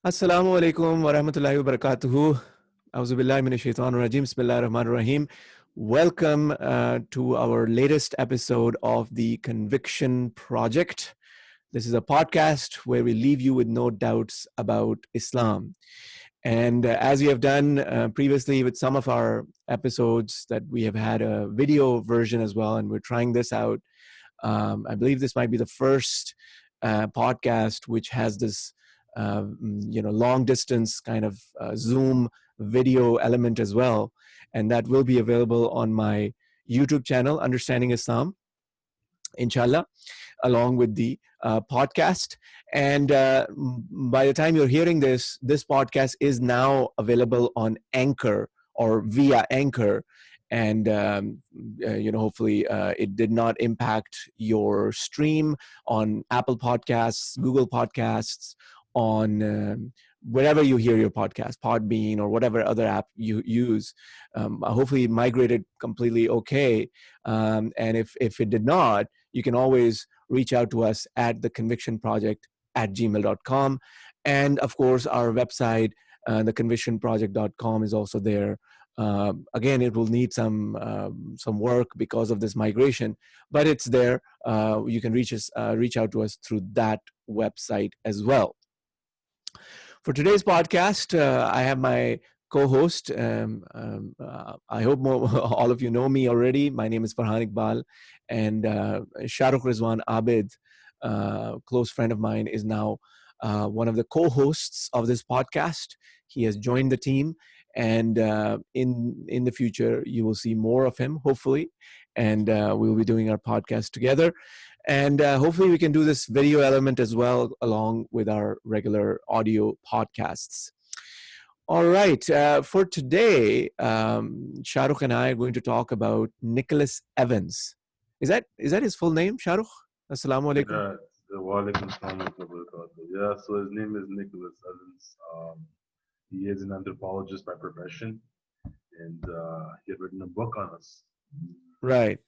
Assalamu alaikum wa rahmatullahi wa barakatuhu. Auzu billahi minash shaitanir rajim. Bismillahir rahmanir rahim. Welcome to our latest episode of the Conviction Project. This is a podcast where we leave you with no doubts about Islam. And as we have done previously with some of our episodes, that we have had a video version as well, and we're trying this out. I believe this might be the first podcast which has this, long distance kind of Zoom video element as well, and that will be available on my YouTube channel, Understanding Islam, inshallah, along with the podcast. And by the time you're hearing this podcast is now available on Anchor or via Anchor. And hopefully it did not impact your stream on Apple Podcasts, Google Podcasts, on wherever you hear your podcast, Podbean or whatever other app you use. Hopefully it migrated completely okay. And if it did not, you can always reach out to us at theconvictionproject@gmail.com. And of course, our website, theconvictionproject.com, is also there. Again, it will need some work because of this migration, but it's there. You can reach out to us through that website as well. For today's podcast, I have my co-host. I hope all of you know me already. My name is Farhan Iqbal, and Shahrukh Rizwan Abid, close friend of mine, is now one of the co-hosts of this podcast. He has joined the team, and in the future, you will see more of him, hopefully, and we will be doing our podcast together. And hopefully we can do this video element as well, along with our regular audio podcasts. All right. For today, Shahrukh and I are going to talk about Nicholas Evans. Is that his full name, Shahrukh? Assalamu alaikum. Yeah, Walaikum Assalam wa rahmatullahi wa barakatuh. Yeah, so his name is Nicholas Evans. He is an anthropologist by profession, and he had written a book on us. Right.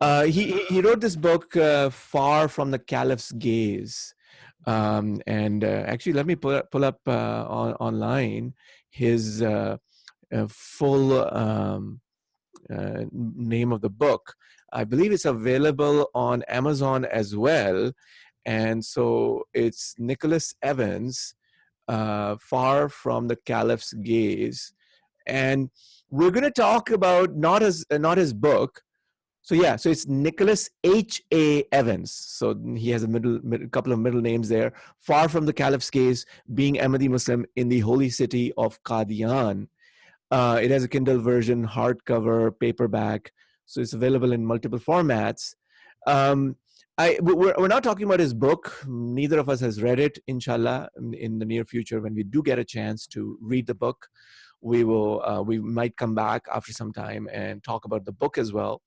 He wrote this book, Far from the Caliph's Gaze. And actually, let me pull up online his full name of the book. I believe it's available on Amazon as well. And so it's Nicholas Evans, Far from the Caliph's Gaze. And we're going to talk about not his book. So yeah, so it's Nicholas H.A. Evans. So he has a couple of middle names there. Far from the Caliph's Gaze, being Ahmadi Muslim in the holy city of Qadian. It has a Kindle version, hardcover, paperback. So it's available in multiple formats. We're not talking about his book. Neither of us has read it, inshallah. In the near future, when we do get a chance to read the book, we might come back after some time and talk about the book as well.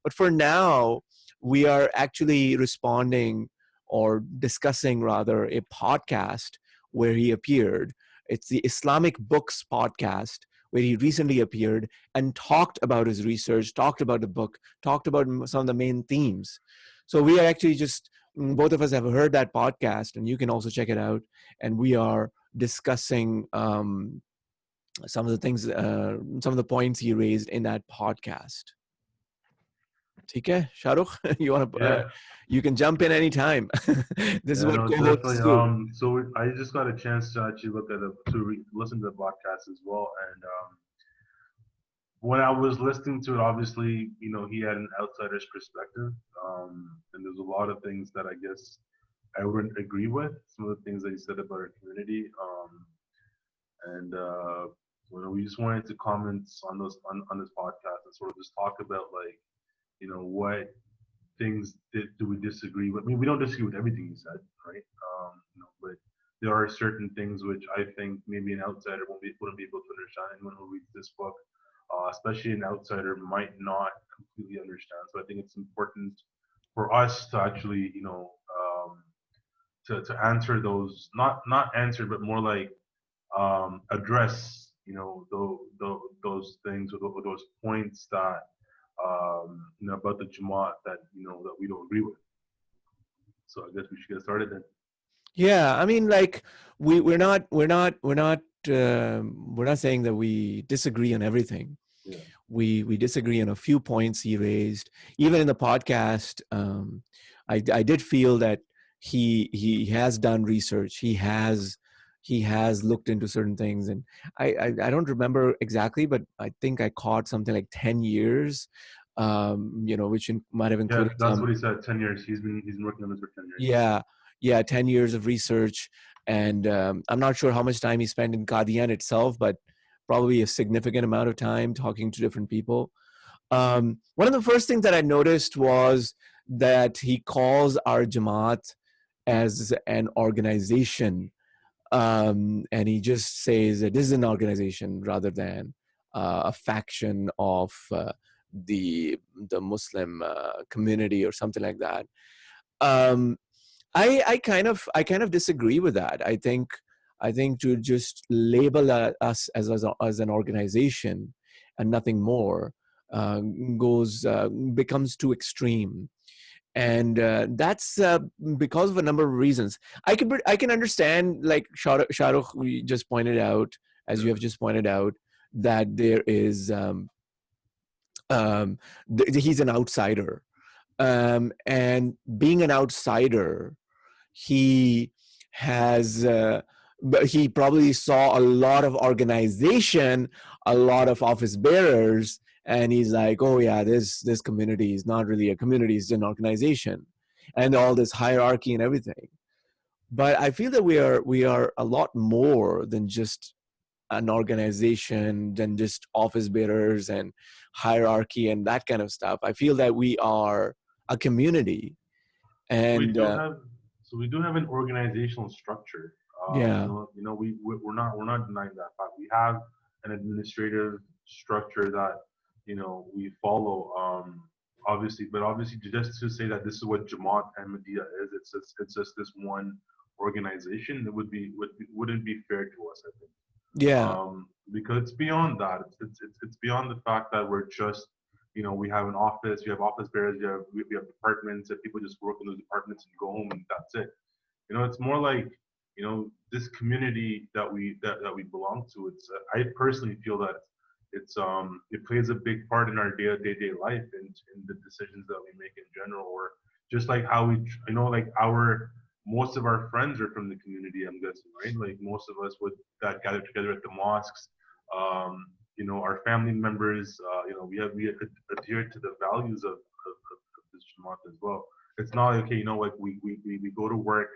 But for now, we are actually responding or discussing rather a podcast where he appeared. It's the Islamic Books podcast, where he recently appeared and talked about his research, talked about the book, talked about some of the main themes. So we are actually just, both of us have heard that podcast, and you can also check it out. And we are discussing some of the things, some of the points he raised in that podcast. Okay, Shahrukh, Yeah, you can jump in anytime. This is yeah, what no, definitely. co-hosts do. I just got a chance to actually listen to the podcast as well, and when I was listening to it, obviously, he had an outsider's perspective, and there's a lot of things that I guess I wouldn't agree with. Some of the things that he said about our community, and we just wanted to comment on those on this podcast and sort of just talk about, like, what things do we disagree with. I mean, we don't disagree with everything he said, right? But there are certain things which I think maybe an outsider wouldn't be able to understand. Anyone who reads this book, especially an outsider, might not completely understand. So I think it's important for us to actually, to answer those, not answer, but more like address, those things, or those points that about the Jamaat that that we don't agree with. So I guess we should get started then. Yeah, I mean, like we're not saying that we disagree on everything. Yeah. We disagree on a few points he raised. Even in the podcast, I did feel that he has done research. He has looked into certain things, and I don't remember exactly, but I think I caught something like 10 years, which might have Yeah, included that's some. what he said. 10 years. He's been working on this for 10 years. Yeah, yeah, 10 years of research, and I'm not sure how much time he spent in Qadian itself, but probably a significant amount of time talking to different people. One of the first things that I noticed was that he calls our Jamaat as an organization, and he just says that this is an organization rather than a faction of the Muslim community or something like that. Um, I kind of disagree with that. I think to just label us as an organization and nothing more uh, becomes too extreme, and that's because of a number of reasons. I can understand, like Shahrukh we just pointed out, as you Yeah. have just pointed out, that there is he's an outsider, and being an outsider, he has but he probably saw a lot of organization, a lot of office bearers, and he's like, oh yeah, this community is not really a community, it's an organization, and all this hierarchy and everything. But I feel that we are a lot more than just an organization, than just office bearers and hierarchy and that kind of stuff. I feel that we are a community. So we And do have so we do have an organizational structure. yeah. We're not denying that fact. We have an administrative structure that we follow. Obviously, but obviously, just to say that this is what Jamaat Ahmadiyya is, it's just this one organization. It wouldn't be fair to us, I think. Yeah. Because it's beyond that. It's beyond the fact that we're just, we have an office, we have office bearers, we have departments, and people just work in those departments and go home and that's it. It's more like, this community that we belong to. I personally feel that it plays a big part in our day-to-day life and in the decisions that we make in general, or just like how like most of our friends are from the community, I'm guessing, right? Like most of us would that gather together at the mosques. Our family members, we adhere to the values of this Jamaat as well. It's not like, okay, like we go to work,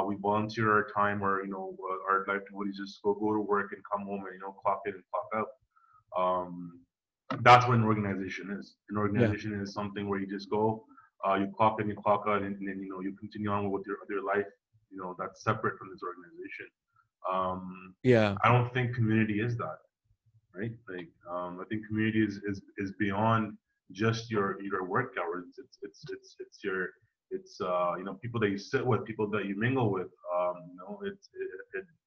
we volunteer our time, or our livelihood is just go to work and come home and clock in and clock out. Um, that's what an organization is. An Yeah. organization is something where you just go, you clock in, you clock out, and then you continue on with your other life. That's separate from this organization. Yeah. I don't think community is that, right? Like, I think community is beyond just your work hours. It's your people that you sit with, people that you mingle with.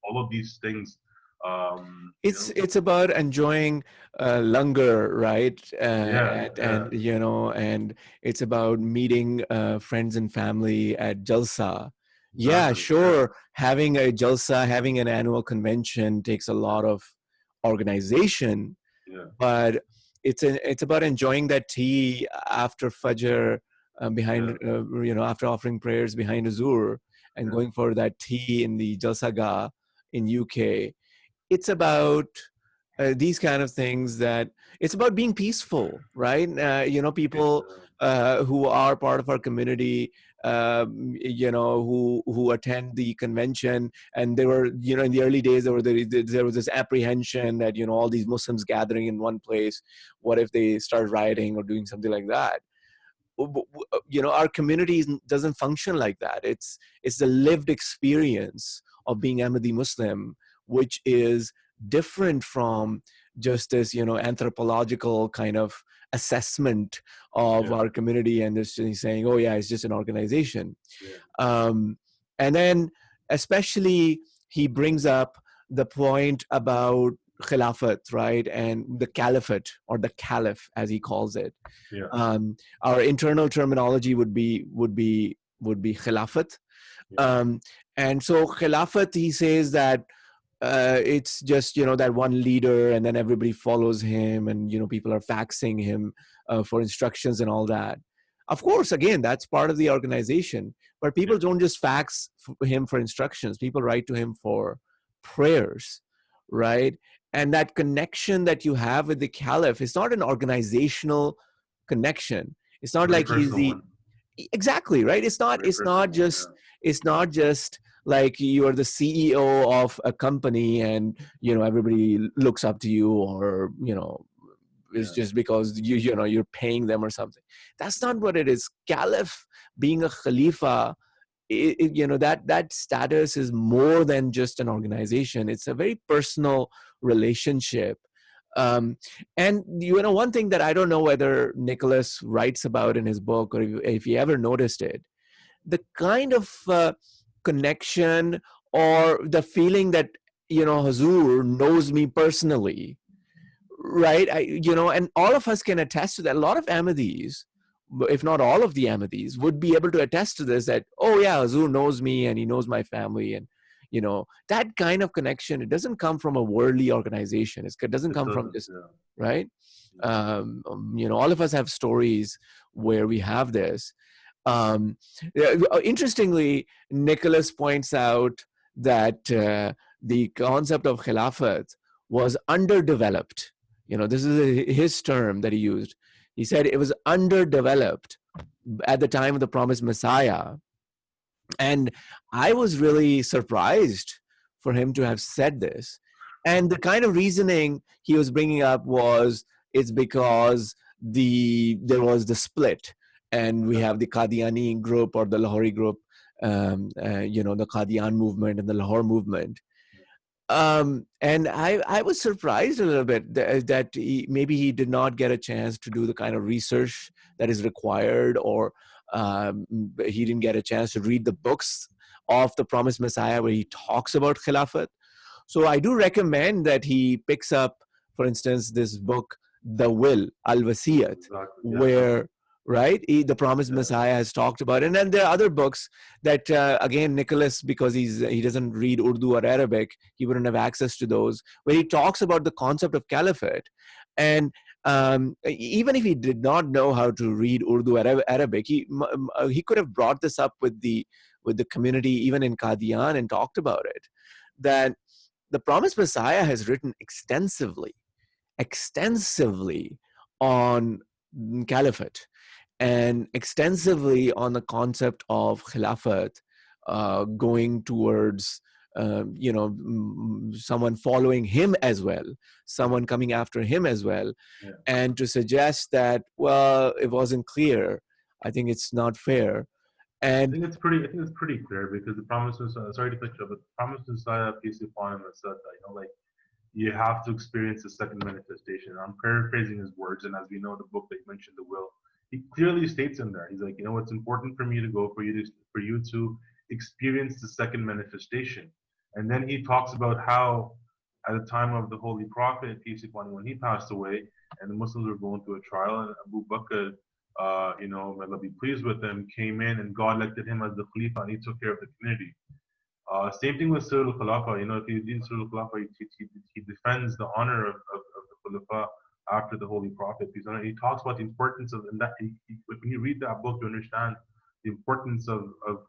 All of these things. Um, you know, It's about enjoying langar, right? yeah, And yeah, and it's about meeting friends and family at jalsa. Yeah, exactly, yeah, sure. Having a jalsa, having an annual convention takes a lot of organization, yeah, but it's about enjoying that tea after Fajr, behind yeah, after offering prayers behind Azur, and yeah, going for that tea in the Jalsaga in UK. It's about these kind of things, that it's about being peaceful, right? peace, People who are part of our community, who attend the convention, and they were, in the early days, there was this apprehension that all these Muslims gathering in one place, what if they start rioting or doing something like that? Our community doesn't function like that. It's the lived experience of being Ahmadi Muslim, which is different from just this anthropological kind of assessment of yeah, our community, and just saying, oh yeah, it's just an organization. yeah, um, and then especially he brings up the point about khilafat, right, and the caliphate, or the caliph as he calls it. yeah, Our internal terminology would be khilafat, Yeah. Um, and so Khilafat, he says that it's just, that one leader and then everybody follows him, and people are faxing him for instructions and all that. Of course, again, that's part of the organization, but people Yeah. don't just fax him for instructions. People write to him for prayers, right? And that connection that you have with the Caliph is not an organizational connection. It's not Very like he's personal the one. exactly right. it's not Very it's not personal one. just it's not just like you are the CEO of a company and everybody looks up to you, or Yeah. it's Yeah. just because you're paying them or something. That's Yeah. not what it is. Caliph, being a khalifa, that status is more than just an organization. It's a very personal relationship. um, and one thing that I don't know whether Nicholas writes about in his book, or if he ever noticed it, the kind of connection or the feeling that Hazur knows me personally, right? And all of us can attest to that. A lot of Ahmadis, if not all of the Ahmadis, would be able to attest to this, that, oh yeah, Hazur knows me and he knows my family. And that kind of connection, it doesn't come from a worldly organization. It doesn't It come from doesn't. just, Yeah. right? Yeah. All of us have stories where we have this. Yeah, interestingly, Nicholas points out that the concept of Khilafat was underdeveloped. This is his term that he used. He said it was underdeveloped at the time of the promised Messiah. And I was really surprised for him to have said this. And the kind of reasoning he was bringing up was, it's because there was the split, and we Yeah. have the Qadiani group or the Lahori group, the Qadian movement and the Lahore movement. And I was surprised a little bit that maybe he did not get a chance to do the kind of research that is required, or he didn't get a chance to read the books of the promised Messiah where he talks about Khilafat. So I do recommend that he picks up, for instance, this book, The Will, Al Wasiyat, Exactly. Yeah. where, right, the promised Yeah. Messiah has talked about. And then there are other books that, again, Nicholas, because he doesn't read Urdu or Arabic, he wouldn't have access to those, where he talks about the concept of caliphate. And even if he did not know how to read Urdu or Arabic, he could have brought this up with the community, even in Qadian, and talked about it. That the promised Messiah has written extensively on caliphate, and extensively on the concept of khilafat, going towards someone following him as well, Yeah. someone coming after him as well. Yeah. And to suggest that, well, it wasn't clear, I think it's not fair. And I think it's pretty clear because the promise was. Sorry to cut you, but the promise Messiah, peace be upon him, has said that like you have to experience the second manifestation. I'm paraphrasing his words, and as we know, the book that you mentioned, the will, he clearly states in there. He's like, it's important for me to go for you to experience the second manifestation, and then he talks about how at the time of the Holy Prophet, peace be upon him, when he passed away, and the Muslims were going through a trial, and Abu Bakr, may Allah be pleased with him, came in and God elected him as the Khalifa, and he took care of the community. Same thing with Surah Al-Khulafa. If you read Surah Al-Khulafa, he defends the honor of the Khulafa after the Holy Prophet. He talks about the importance of, and that when you read that book, you understand the importance of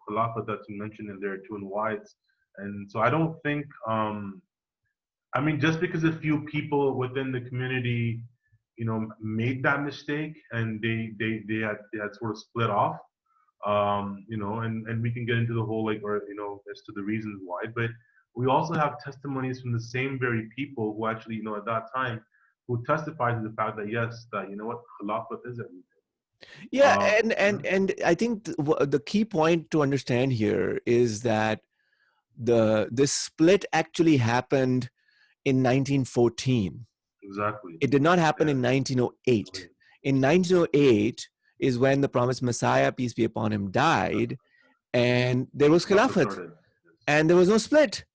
Khulafa that's mentioned in there too, and why it's. And so I don't think, just because a few people within the community, made that mistake and they had sort of split off, and we can get into the whole as to the reasons why, but we also have testimonies from the same very people who actually, at that time, who testified to the fact that yes, that what Khilafat is everything. yeah, and Yeah, and and I think the key point to understand here is that this split actually happened in 1914. exactly. It did not happen Yeah, in 1908. In 1908 is when the promised Messiah, peace be upon him, died, and there was Khilafat Khilafat, started. Yes. and there was no split.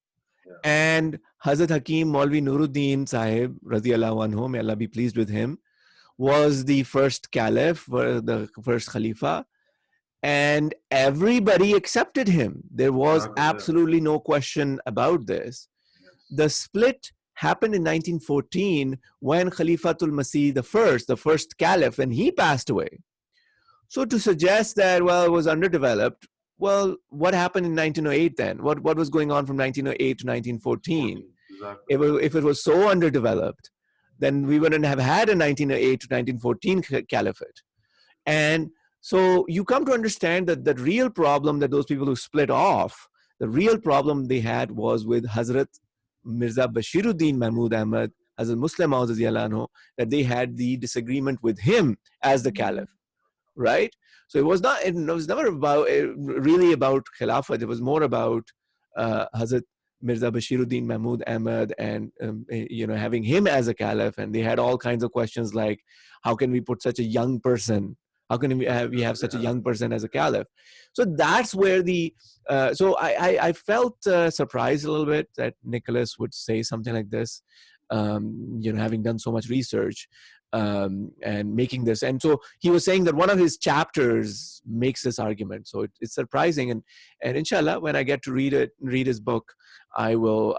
Yeah, And Hazrat Hakim Maulvi Nuruddin Sahib, radiallahu anhu, may Allah be pleased with him, was the first caliph, the first khalifa. and everybody accepted him. There was Exactly. Yeah. absolutely no question about this. Yes. The split happened in 1914 when Khalifatul Masih the first caliph, and he passed away. So to suggest that, well, it was underdeveloped, well, what happened in 1908 then? What was going on from 1908 to 1914? 14. Exactly. If it was so underdeveloped, then we wouldn't have had a 1908 to 1914 caliphate. And so you come to understand that the real problem that those people who split off, the real problem they had was with Hazrat Mirza Bashiruddin Mahmud Ahmad, Hazrat Muslim Maud, that they had the disagreement with him as the caliph, right? So it was never about really about Khilafat. It was more about Hazrat Mirza Bashiruddin Mahmud Ahmad and having him as a caliph. And they had all kinds of questions like, how can we put such a young person? How can we have such a Yeah. young person as a caliph? So that's where the so I felt surprised a little bit that Nicholas would say something like this, having done so much research and making this. And so he was saying that one of his chapters makes this argument. So it's surprising, and inshallah, when I get to read his book, I will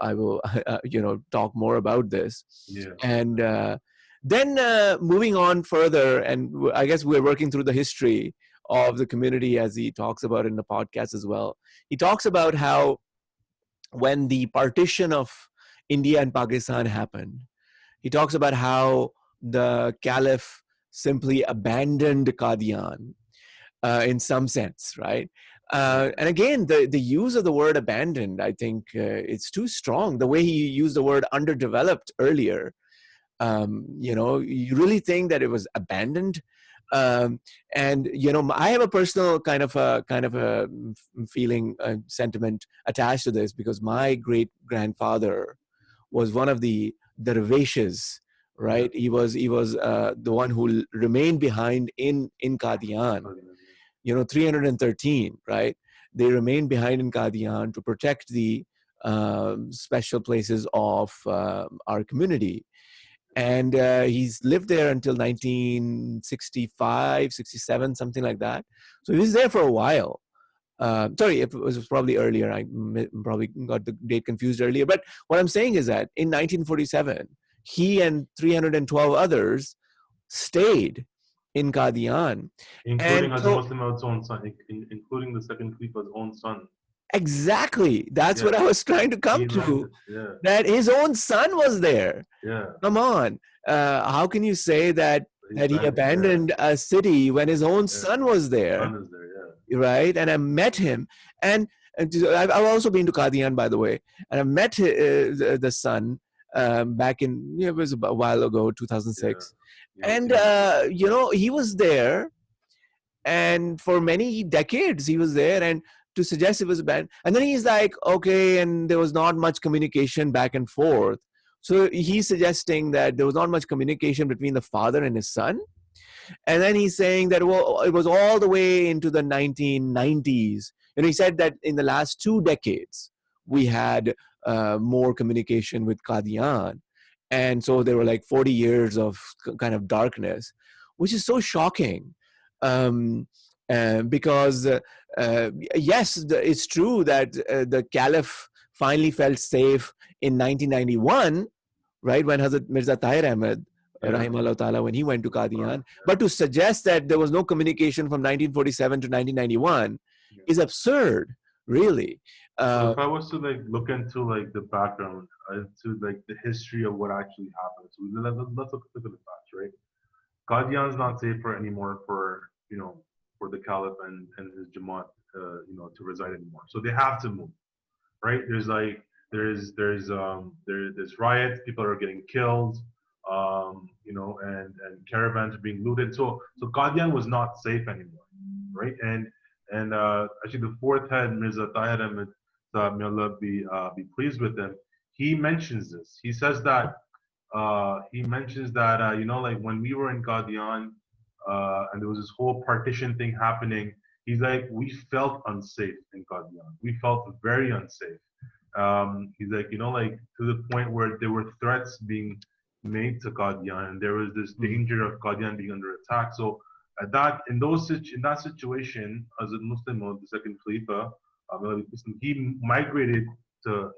talk more about this. Yeah. And then moving on further, and I guess we're working through the history of the community as he talks about in the podcast as well. He talks about how when the partition of India and Pakistan happened, he talks about how the caliph simply abandoned Qadian in some sense, right? And again, the use of the word abandoned, I think it's too strong. The way he used the word underdeveloped earlier, you really think that it was abandoned? And I have a personal kind of a feeling, sentiment attached to this, because my great grandfather was one of the dervishes, Yeah. right? He was the one who remained behind in Qadian, 313, right? They remained behind in Qadian to protect the special places of our community. And he's lived there until 1965, 67, something like that. So he was there for a while. Sorry, it was probably earlier. I probably got the date confused earlier. But what I'm saying is that in 1947, he and 312 others stayed in Qadian. Including And Hazrat so Muslim Maud's own son, including the second Khalifa's own son. exactly, that's what Yeah. I was trying to come He left to, it. Yeah. that his own son was there. Yeah. Come on. How can you say that He that he abandoned. Yeah. abandoned a city when his own Yeah. son was there, Son is there. Yeah. right? And I met him, and I've also been to Qadian, by the way, and I met the son back in, it was a while ago, Yeah. 2006, and European. he was there, and for many decades he was there, and to suggest it was bad, and then he's like, okay, and there was not much communication back and forth. So he's suggesting that there was not much communication between the father and his son. And then he's saying that, well, it was all the way into the 1990s. And he said that in the last 2 decades, we had more communication with Qadian. And so there were like 40 years of kind of darkness, which is so shocking. Um, because, yes, it's true that the Caliph finally felt safe in 1991, right, when Hazrat Mirza Tahir Ahmad, Yeah. rahimahullah ta'ala, when he went to Qadian. But to suggest that there was no communication from 1947 to 1991 is absurd, really. So if I was to like look into like the background, into like the history of what actually happened, so let's look at the facts, right? Qadian's not safe for anymore for for the Caliph and his Jamaat to reside anymore. So they have to move, right? There's like there's riots, people are getting killed, and caravans are being looted. So Qadian was not safe anymore, right? And actually the fourth head, Mirza Tahir Ahmed, may Allah be pleased with him, he mentions this. He mentions that like when we were in Qadian, and there was this whole partition thing happening. He's like, we felt unsafe in Qadian. We felt very unsafe. He's like, like to the point where there were threats being made to Qadian, and there was this danger of Qadian being under attack. So in that situation, as a Muslim, or the second Khalifa, he migrated to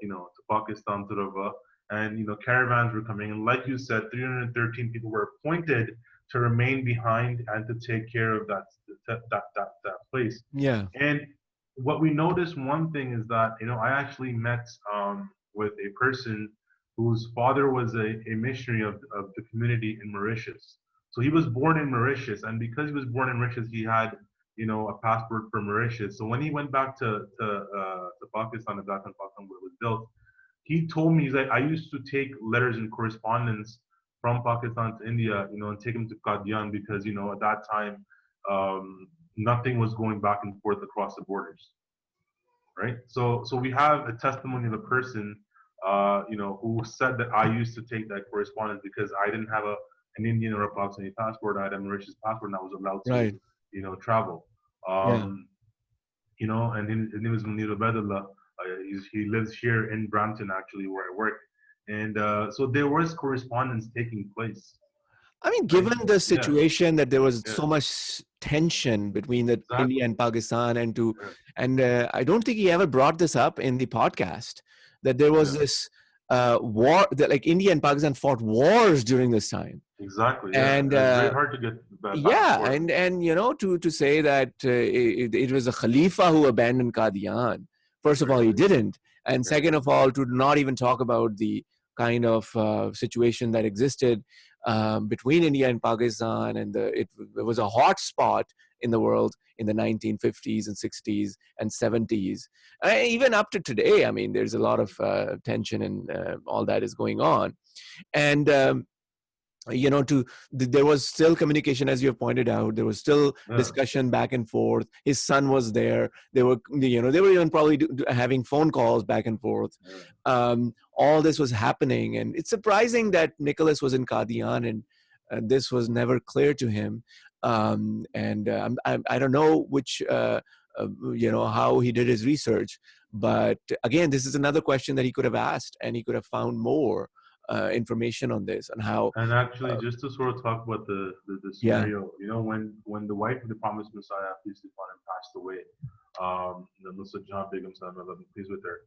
Pakistan, to Rava, and caravans were coming, and like you said, 313 people were appointed to remain behind and to take care of that place. Yeah. And what we noticed, one thing is that I actually met with a person whose father was a missionary of the community in Mauritius. So he was born in Mauritius, and because he was born in Mauritius, he had a passport for Mauritius. So when he went back to Pakistan, at that time Pakistan where it was built, he told me, he's like, I used to take letters and correspondence from Pakistan to India, and take them to Qadian because at that time nothing was going back and forth across the borders, right? So we have a testimony of a person, who said that I used to take that correspondence because I didn't have an Indian or a Pakistani passport. I had a Mauritius passport, and I was allowed to, Right. travel. Yeah. And his name is Munir Abedullah. He lives here in Brampton, actually, where I work. And so there was correspondence taking place, I mean, right? given the Yeah, situation that there was yeah, so much tension between the India exactly. and Pakistan, Yeah, and I don't think he ever brought this up in the podcast, that there was yeah, this war that like India and Pakistan fought wars during this time, exactly. Yeah, and it was very hard to get back and yeah, forth. and to say that it was a Khalifa who abandoned Qadian. First of Right, all, he right. didn't, and Yeah, second of all, to not even talk about the kind of situation that existed between India and Pakistan, and it was a hot spot in the world in the 1950s and 60s and 70s, even up to today. I mean, there's a lot of tension and all that is going on, and there was still communication, as you have pointed out. There was still yeah, discussion back and forth. His son was there. They were even probably having phone calls back and forth. yeah. All this was happening, and it's surprising that Nicholas was in Qadian, and this was never clear to him. And I don't know which how he did his research, but again, this is another question that he could have asked, and he could have found more information on this, on how. And actually, uh, just to sort of talk about the yeah. scenario, when the wife of the promised Messiah, peace be upon him, passed away, the Nusrat Jahan Begum, Allah be pleased with her,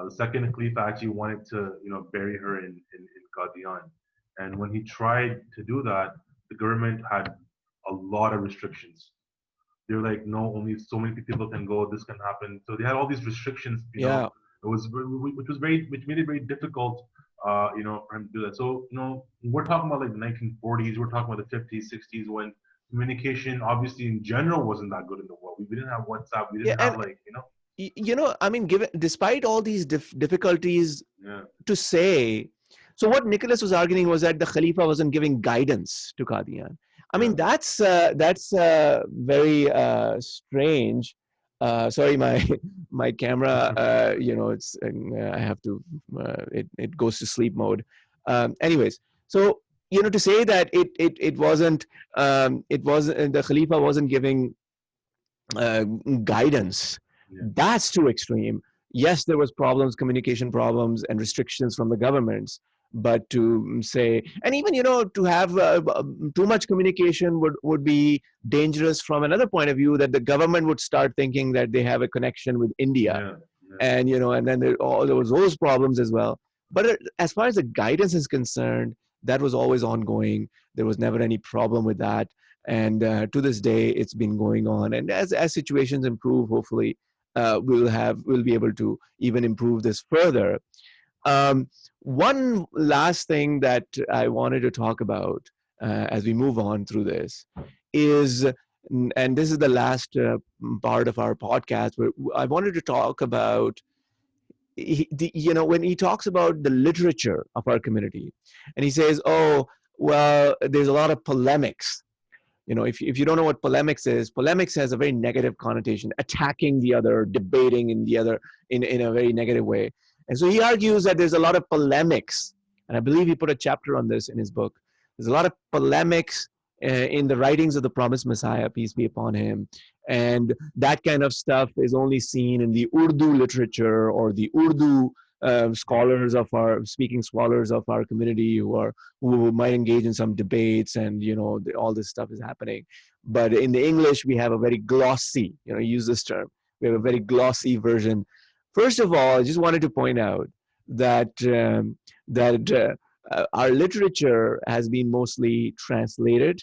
the second Caliph actually wanted to, bury her in Qadian. And when he tried to do that, the government had a lot of restrictions. They're like, no, only so many people can go. This can happen. So they had all these restrictions. Yeah. Which made it very difficult, for him to do that. So we're talking about like the 1940s. We're talking about the 50s, 60s, when communication, obviously in general, wasn't that good in the world. We didn't have WhatsApp. We Yeah, didn't and have like, I mean, given despite all these difficulties, yeah, to say, so what Nicholas was arguing was that the Khalifa wasn't giving guidance to Qadian. I yeah. mean, that's very strange. Sorry, my my camera. It's I have to. It goes to sleep mode. Anyways, so to say that it wasn't the Khalifa wasn't giving uh, guidance, Yeah. that's too extreme. Yes, there was problems, communication problems and restrictions from the governments, but to say, and even to have too much communication would be dangerous from another point of view, that the government would start thinking that they have a connection with India, Yeah, yeah, and and then there was those problems as well. But as far as the guidance is concerned, that was always ongoing. There was never any problem with that, and to this day it's been going on. And as situations improve, hopefully we'll be able to even improve this further. One last thing that I wanted to talk about as we move on through this is, and this is the last part of our podcast, where I wanted to talk about when he talks about the literature of our community, and he says, oh, well, there's a lot of polemics. If you don't know what polemics has a very negative connotation, attacking the other, debating in the other in a very negative way. And so he argues that there's a lot of polemics, and I believe he put a chapter on this in his book. There's a lot of polemics in the writings of the promised Messiah, peace be upon him, and that kind of stuff is only seen in the Urdu literature or the Urdu scholars of our speaking scholars of our community who might engage in some debates, and all this stuff is happening. But in the English, we have a very glossy, use this term. We have a very glossy version. First of all, I just wanted to point out that our literature has been mostly translated.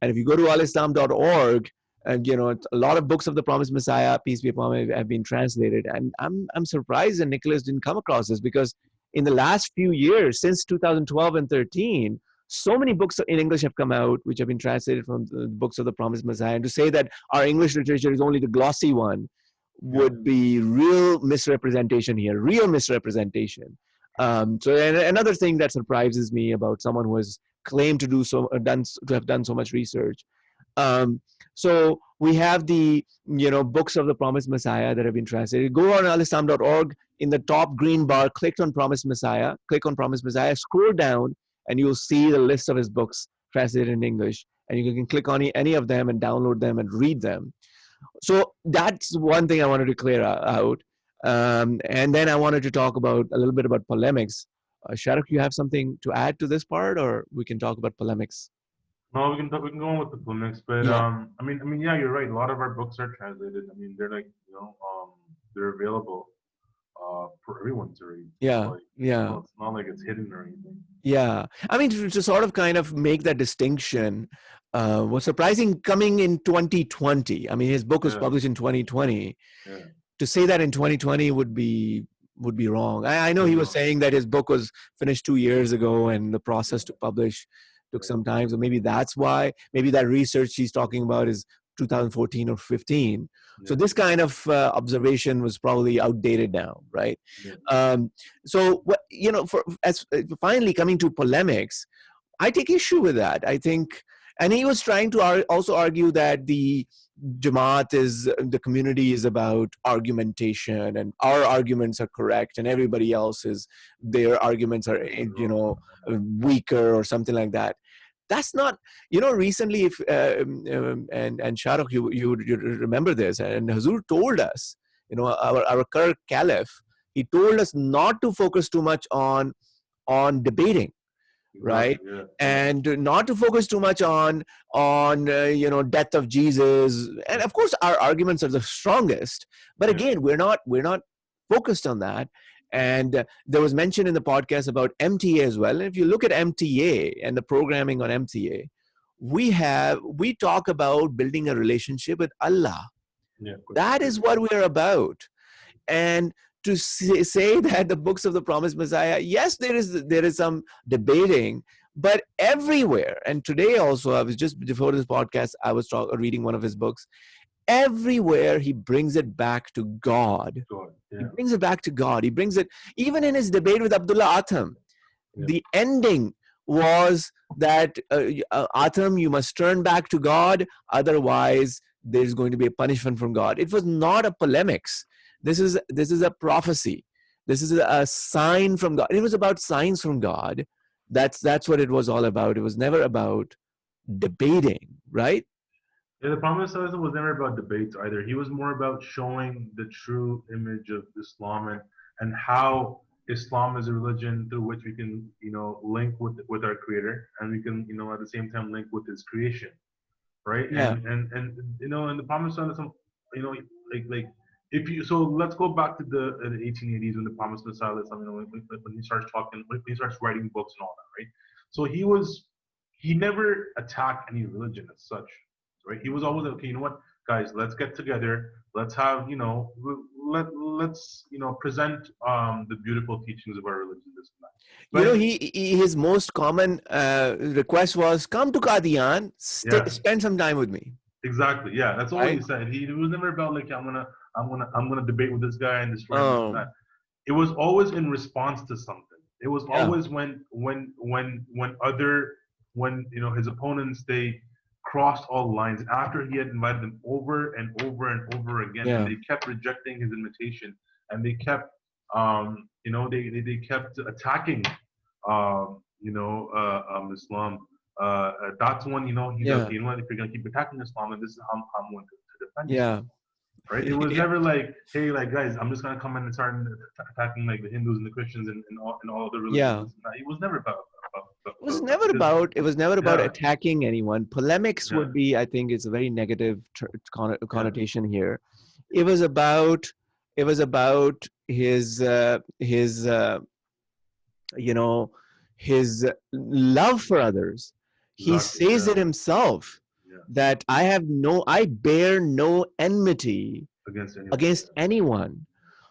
And if you go to alislam.org, and a lot of books of the Promised Messiah, peace be upon him, have been translated. And I'm surprised that Nicholas didn't come across this, because in the last few years, since 2012 and 13, so many books in English have come out which have been translated from the books of the Promised Messiah. And to say that our English literature is only the glossy one would be real misrepresentation here, real misrepresentation. So another thing that surprises me about someone who has claimed to have done so much research. So we have the books of the Promised Messiah that have been translated. Go on alislam.org, in the top green bar, click on Promised Messiah, scroll down, and you'll see the list of his books translated in English. And you can click on any of them and download them and read them. So that's one thing I wanted to clear out. And then I wanted to talk a little bit about polemics. Shahrukh, you have something to add to this part, or we can talk about polemics? No, we can go on with the polemics, but Yeah. yeah, you're right. A lot of our books are translated. I mean, they're like, they're available for everyone to read. Yeah. Like, Yeah. it's not like it's hidden or anything. Yeah. I mean, to sort of kind of make that distinction was surprising coming in 2020. I mean, his book was Yeah, published in 2020. yeah, To say that in 2020 would be wrong. I know it'll he be was wrong. saying that his book was finished 2 years ago, and the process to publish took Yeah, some time. So maybe that's why. Maybe that research he's talking about is 2014 or 15. So yeah, this kind of observation was probably outdated now, right? yeah, So what finally coming to polemics, I take issue with that. I think, and he was trying to also argue that the the community is about argumentation, and our arguments are correct, and everybody else's their arguments are weaker or something like that. That's not, recently, if and Shahrukh, you remember this, and Hazur told us, our Caliph, he told us not to focus too much on debating, right? exactly. Yeah, yeah, And not to focus too much on death of Jesus. And yeah, of course our arguments are the strongest, but yeah, again, we're not focused on that. And there was mention in the podcast about MTA as well. And if you look at MTA and the programming on MTA, we talk about building a relationship with Allah. yeah. That is what we're about. And to say that the books of the Promised Messiah, yes, there is some debating, but everywhere. And today also, I was just before this podcast, I was reading one of his books. Everywhere he brings it back to God. God. He Yeah, brings it back to God. He brings it even in his debate with Abdullah Atham. yeah, The ending was that Atham, you must turn back to God, otherwise there's going to be a punishment from God. It was not a polemics. This is a prophecy. This is a sign from God. It was about signs from God. That's what it was all about. It was never about debating, right? yeah. The Promised Messiah was never about debates either. He was more about showing the true image of Islam, and how Islam is a religion through which we can, link with our Creator, and we can, at the same time link with His creation, right? Yeah. And the Promised Messiah, like if you so let's go back to the 1880s when the Promised Messiah, when he starts talking, when he starts writing books and all that, right? So he never attacked any religion as such, right? He was always like, okay, you know what, guys, let's get together, let's have, let's present the beautiful teachings of our religion, this and that. But His most common request was, come to Qadian, yeah, spend some time with me, exactly. Yeah, that's all he right? said. He was never about like I'm gonna debate with this guy and destroy him, this and that. Um, It was always in response to something. It was yeah, always when his opponents, they crossed all lines, and after he had invited them over and over and over again, and yeah, they kept rejecting his invitation, and they kept they kept attacking Islam. That's when he said, yeah, okay, you know what, if you're gonna keep attacking Islam, then this is how I'm going to defend you. yeah. right? It was never like, hey, like guys, I'm just gonna come in and start attacking like the Hindus and the Christians and all other religions. Yeah. It was never It was about that never because about yeah, attacking anyone. Polemics yeah, would be, I think, it's a very negative yeah, connotation here. It was about his you know, his love for others. He exactly, says yeah, it himself yeah, that I bear no enmity against anyone, against anyone.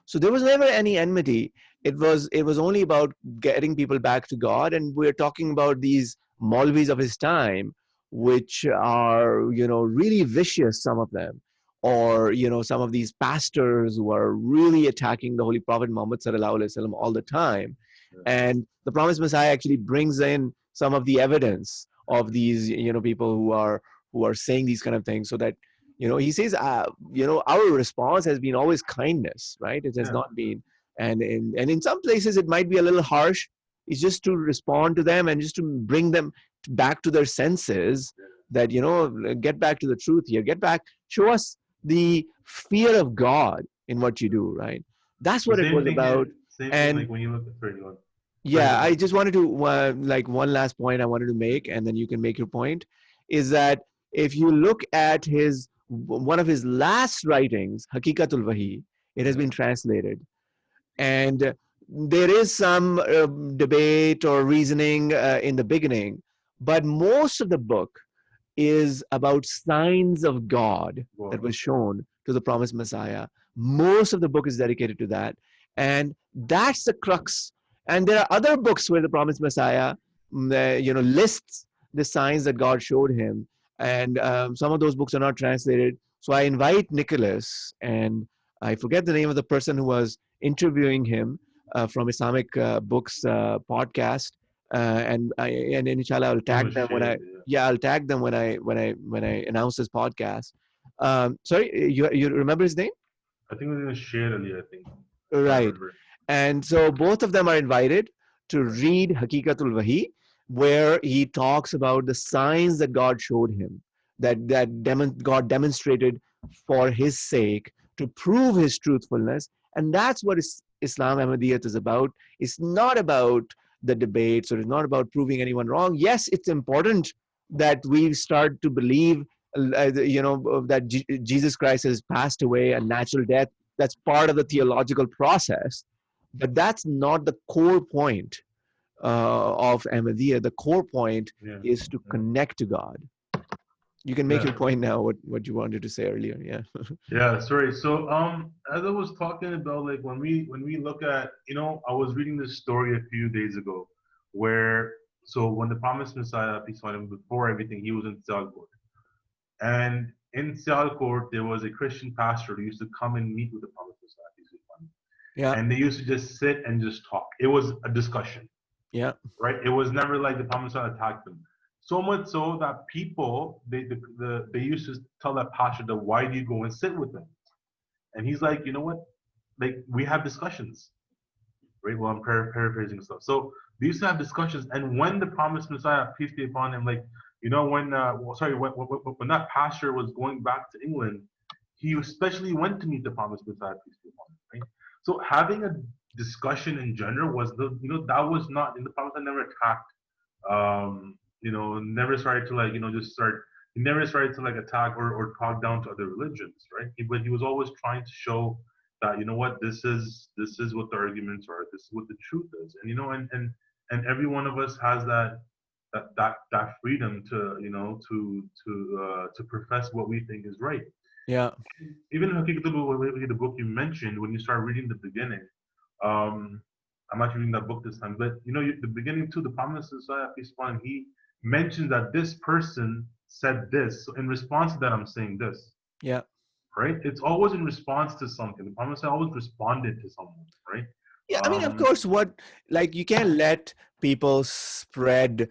So there was never any enmity. It was only about getting people back to God, and we're talking about these Maulvis of his time, which are really vicious. Some of them, or some of these pastors who are really attacking the Holy Prophet Muhammad sallallahu alaihi wasallam all the time. yeah, And the promised Messiah actually brings in some of the evidence of these people who are saying these kind of things, so that he says, our response has been always kindness, right? It has yeah, not been, and in some places it might be a little harsh. It's just to respond to them and just to bring them back to their senses, yeah. that get back to the truth here, show us the fear of God in what you do, right? That's The what it same was thing about. here, same thing. And Like when you look at sorry, go yeah, ahead. I just wanted to like one last point I wanted to make, and then you can make your point. Is that if you look at his one of his last writings, Hakikatul Wahi, it has Yeah, been translated, and there is some debate or reasoning in the beginning, but most of the book is about signs of God that God, was shown to the promised Messiah. Most of the book is dedicated to that. And that's the crux. And there are other books where the promised Messiah lists the signs that God showed him. And some of those books are not translated. So I invite Nicholas, and I forget the name of the person who was interviewing him from Islamic Books podcast. And inshallah, I'll name tag was them when I shared. Yeah, yeah, I'll tag them when I announce this podcast. Sorry, you remember his name? I think it was shared Ali. I think if I Right. remember. And so both of them are invited to Yeah, read Hakikatul Wahi, where he talks about the signs that God showed him, that God demonstrated for his sake to prove his truthfulness. And that's what Islam Ahmadiyyat is about. It's not about the debates, or it's not about proving anyone wrong. Yes, it's important that we start to believe, that Jesus Christ has passed away a natural death. That's part of the theological process, but that's not the core point of Ahmadiyya. The core point yeah, is to yeah, connect to God. You can make yeah. your point now, what you wanted to say earlier. Yeah. Yeah, sorry. So, as I was talking about, like when we look at, I was reading this story a few days ago, where so when the promised Messiah, peace on him, before everything, he was in Sialkot, and in Sialkot there was a Christian pastor who used to come and meet with the promised Messiah, peace be upon him, Yeah. and they used to just sit and just talk. It was a discussion, Yeah. right? It was never like the promised Messiah attacked them. So much so that people they used to tell that pastor that, why do you go and sit with them? And he's like, you know what? Like we have discussions, right? Well, I'm paraphrasing stuff. So they used to have discussions, and when the promised Messiah, peace be upon him, like when that pastor was going back to England, he especially went to meet the promised Messiah, peace be upon him, right? So having a discussion in general was that was not in the promised. I never attacked, never started to like just start. He never started to like attack or talk down to other religions, right? But he was always trying to show that what this is what the arguments are, this is what the truth is, and and every one of us has that freedom to to profess what we think is right. Yeah. Even in the book you mentioned, when you start reading the beginning, um, I'm not reading that book this time, but the beginning too, the promise of Messiah, peace upon him, he mentions that this person said this. So in response to that, I'm saying this, Yeah. right? It's always in response to something. The promise always responded to someone, right? Yeah, I mean, of Um, course, like you can't let people spread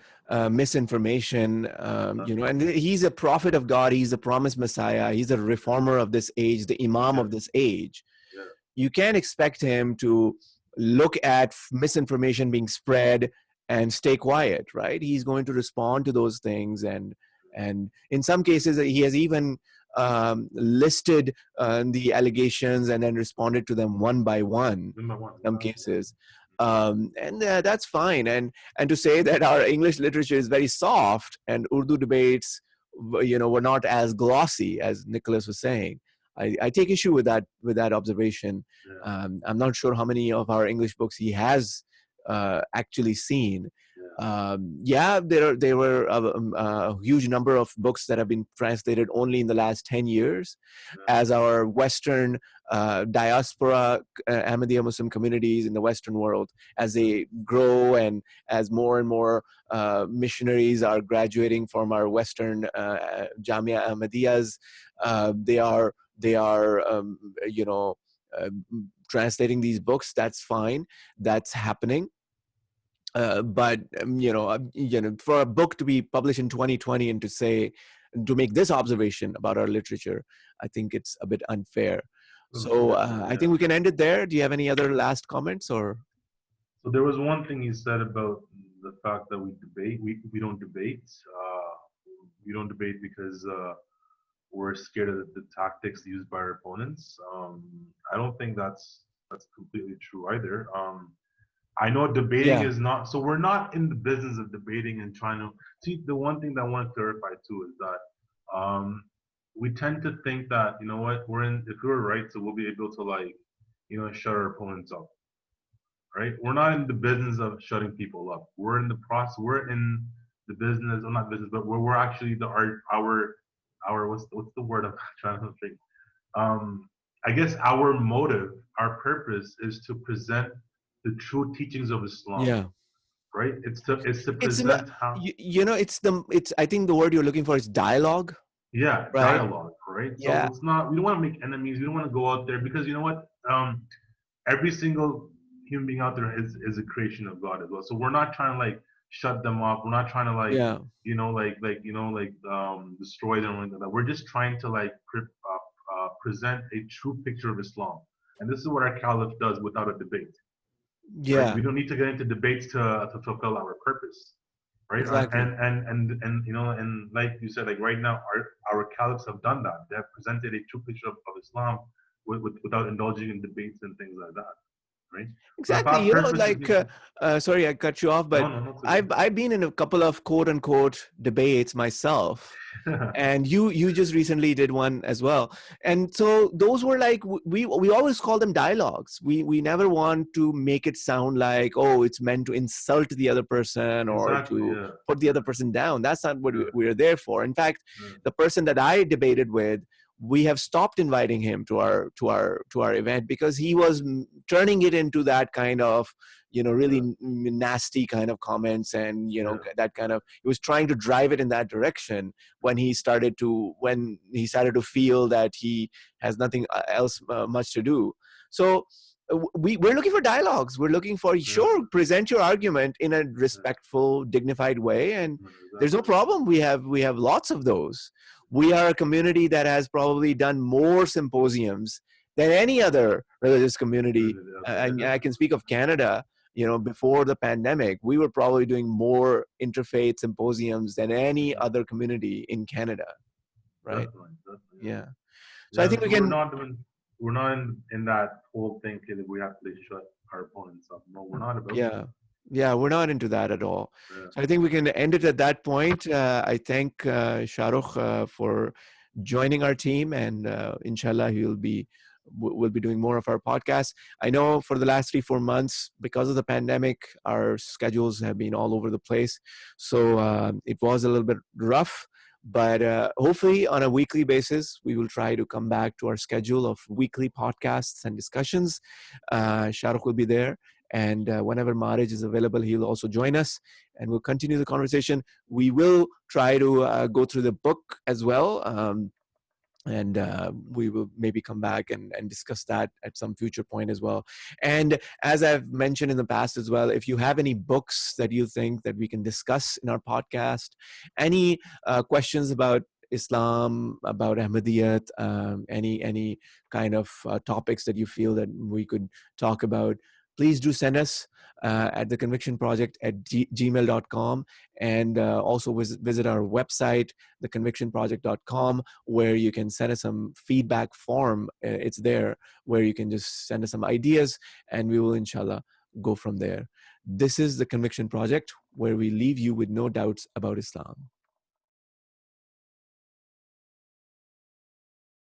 misinformation, and he's a prophet of God, he's a promised Messiah, he's a reformer of this age, the Imam yeah, of this age. yeah, You can't expect him to look at misinformation being spread and stay quiet, right? He's going to respond to those things, and in some cases he has even listed the allegations and then responded to them one by one Number one. in some cases. And that's fine. And to say that our English literature is very soft and Urdu debates, were not as glossy as Nicholas was saying. I take issue with that observation. Yeah. I'm not sure how many of our English books he has actually seen. There were a huge number of books that have been translated only in the last 10 years as our Western diaspora Ahmadiyya Muslim communities in the Western world, as they grow and as more and more missionaries are graduating from our Western Jamia Ahmadiyyas, they are uh, translating these books. That's fine. That's happening. But for a book to be published in 2020 and to make this observation about our literature, I think it's a bit unfair. So I think we can end it there. Do you have any other last comments or? So there was one thing you said about the fact that we debate. We don't debate. We don't debate because we're scared of the tactics used by our opponents. I don't think that's completely true either. I know debating is not, so we're not in the business of debating and trying to see. The one thing that I want to clarify too is that we tend to think that, you know what, if we're right, so we'll be able to shut our opponents up, right? We're not in the business of shutting people up. We're in the process, we're in the business, well, not business, but we're actually our what's the word I'm trying to think? I guess our motive, our purpose is to present the true teachings of Islam. Yeah. Right? It's to present how. It's I think the word you're looking for is dialogue. Yeah, right? Dialogue, right? Yeah. So it's not, we don't want to make enemies. We don't want to go out there because you know what? Every single human being out there is a creation of God as well. So we're not trying to shut them up. We're not trying to destroy them or anything like that. We're just trying to present a true picture of Islam. And this is what our Caliph does without a debate. Yeah. Right? We don't need to get into debates to fulfill our purpose, right? Exactly. And like you said, right now our caliphs have done that. They have presented a true picture of Islam without indulging in debates and things like that, right? Exactly. Sorry, I cut you off, but no, I've been in a couple of quote unquote debates myself. And you just recently did one as well, and so those were we always call them dialogues. We never want to make it sound like, oh, it's meant to insult the other person or to put the other person down. That's not what we're there for. In fact, the person that I debated with, we have stopped inviting him to our event because he was turning it into that kind of really nasty kind of comments, and that kind of, he was trying to drive it in that direction when he started to feel that he has nothing else much to do. So we're looking for dialogues. We're looking for, sure, present your argument in a respectful, dignified way, and there's no problem. We have lots of those. We are a community that has probably done more symposiums than any other religious community. I can speak of Canada. Before the pandemic, we were probably doing more interfaith symposiums than any other community in Canada, right? Definitely. Yeah. So I think we're not in that whole thing that we have to shut our opponents up. No, we're not about that. Yeah, we're not into that at all. So I think we can end it at that point. I thank Shahrukh for joining our team, and inshallah we'll be doing more of our podcasts. I know for the last 3-4 months, because of the pandemic, our schedules have been all over the place. So it was a little bit rough, but hopefully on a weekly basis, we will try to come back to our schedule of weekly podcasts and discussions. Shahrukh will be there. And whenever Marij is available, he'll also join us, and we'll continue the conversation. We will try to go through the book as well. And we will maybe come back and discuss that at some future point as well. And as I've mentioned in the past as well, if you have any books that you think that we can discuss in our podcast, any questions about Islam, about Ahmadiyyat, any kind of topics that you feel that we could talk about, please do send us at theconvictionproject@gmail.com, and also visit our website, theconvictionproject.com, where you can send us some feedback form. It's there where you can just send us some ideas, and we will, inshallah, go from there. This is the Conviction Project, where we leave you with no doubts about Islam.